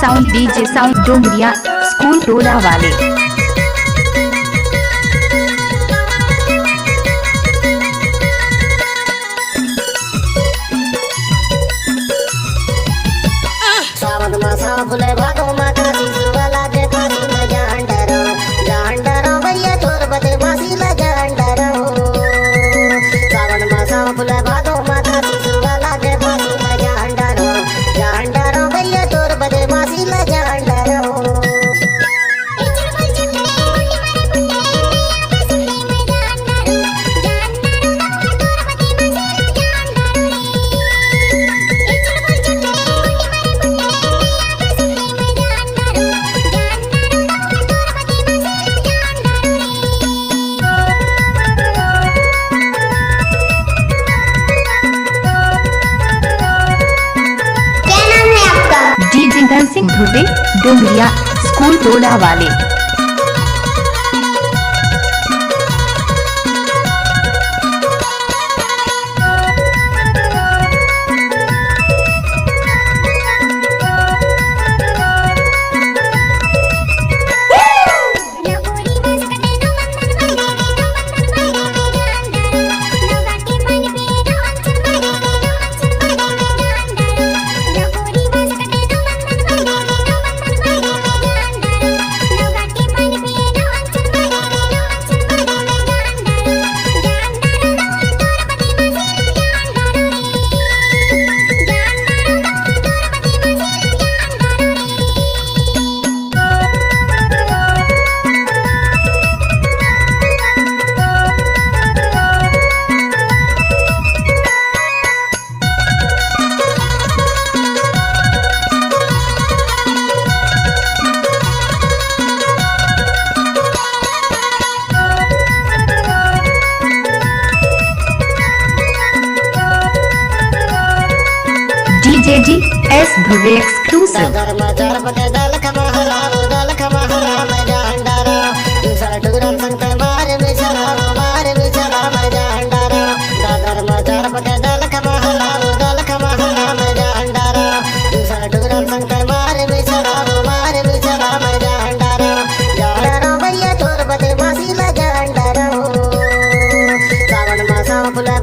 Sound DJ sound Dumaria school टोला वाले। सावन मासा फुले भागो माता शिशुवाला दे फांसी में जान डरो भैया तोर बदे फांसी में जान डरो। सावन मासा फुले भागो माता शिशुवाला दे फांसी में जान डरो भैया तोर बदे फांसी में जान डरो। डीजे सिंह धुर्वे डुमरिया स्कूल टोला वाले। DJ S Dhurve exclusive. सावन मासा फुले